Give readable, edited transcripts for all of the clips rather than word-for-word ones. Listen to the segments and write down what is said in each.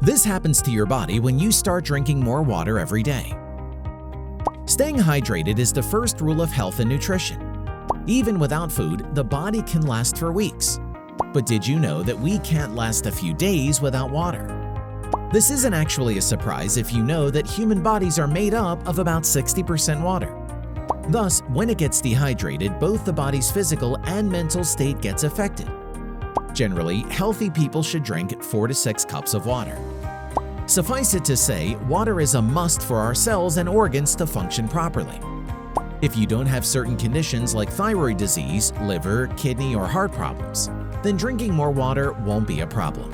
This happens to your body when you start drinking more water every day. Staying hydrated is the first rule of health and nutrition. Even without food, the body can last for weeks. But did you know that we can't last a few days without water? This isn't actually a surprise if you know that human bodies are made up of about 60% water. Thus, when it gets dehydrated, both the body's physical and mental state gets affected. Generally, healthy people should drink 4 to 6 cups of water. Suffice it to say, water is a must for our cells and organs to function properly. If you don't have certain conditions like thyroid disease, liver, kidney, or heart problems, then drinking more water won't be a problem.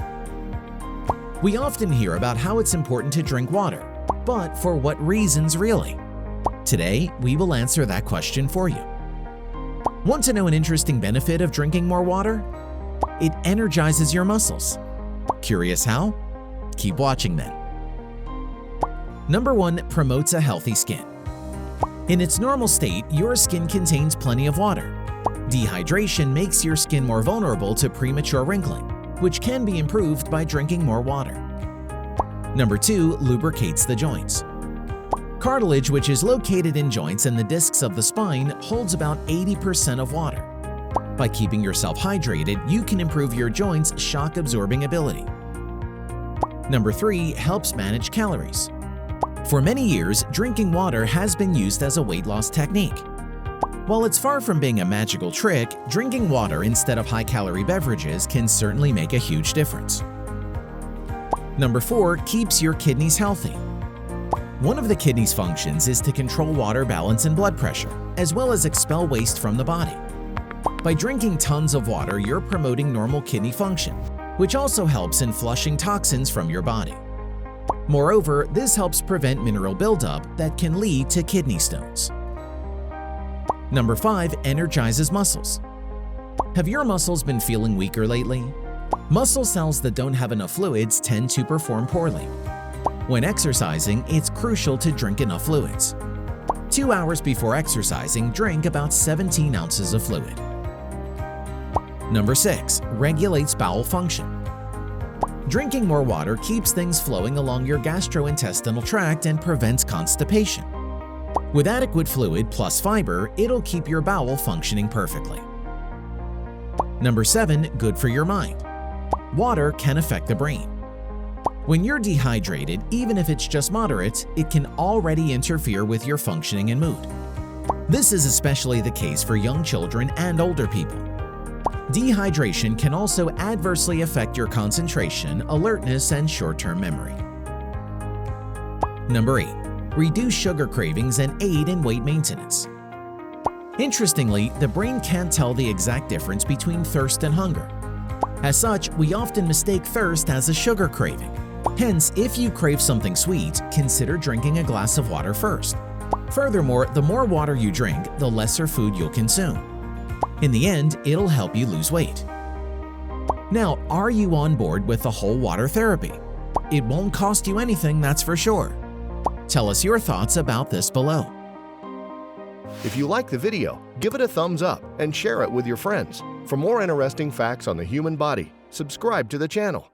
We often hear about how it's important to drink water, but for what reasons really? Today, we will answer that question for you. Want to know an interesting benefit of drinking more water? It energizes your muscles. Curious how? Keep watching then. Number 1. Promotes a healthy skin. In its normal state, your skin contains plenty of water. Dehydration makes your skin more vulnerable to premature wrinkling, which can be improved by drinking more water. Number 2. Lubricates the joints. Cartilage, which is located in joints and the discs of the spine, holds about 80% of water. By keeping yourself hydrated, you can improve your joints' shock-absorbing ability. Number 3. Helps manage calories. For many years, drinking water has been used as a weight loss technique. While it's far from being a magical trick, drinking water instead of high-calorie beverages can certainly make a huge difference. Number 4. Keeps your kidneys healthy. One of the kidneys' functions is to control water balance and blood pressure, as well as expel waste from the body. By drinking tons of water, you're promoting normal kidney function, which also helps in flushing toxins from your body. Moreover, this helps prevent mineral buildup that can lead to kidney stones. Number 5. Energizes muscles. Have your muscles been feeling weaker lately? Muscle cells that don't have enough fluids tend to perform poorly. When exercising, it's crucial to drink enough fluids. 2 hours before exercising, drink about 17 ounces of fluid. Number 6. Regulates bowel function. Drinking more water keeps things flowing along your gastrointestinal tract and prevents constipation. With adequate fluid plus fiber, it'll keep your bowel functioning perfectly. Number 7. Good for your mind. Water can affect the brain. When you're dehydrated, even if it's just moderate, it can already interfere with your functioning and mood. This is especially the case for young children and older people. Dehydration can also adversely affect your concentration, alertness, and short-term memory. Number 8. Reduce sugar cravings and aid in weight maintenance. Interestingly, the brain can't tell the exact difference between thirst and hunger. As such, we often mistake thirst as a sugar craving. Hence, if you crave something sweet, consider drinking a glass of water first. Furthermore, the more water you drink, the lesser food you'll consume. In the end, it'll help you lose weight. Now, are you on board with the whole water therapy? It won't cost you anything, that's for sure. Tell us your thoughts about this below. If you like the video, give it a thumbs up and share it with your friends. For more interesting facts on the human body, subscribe to the channel.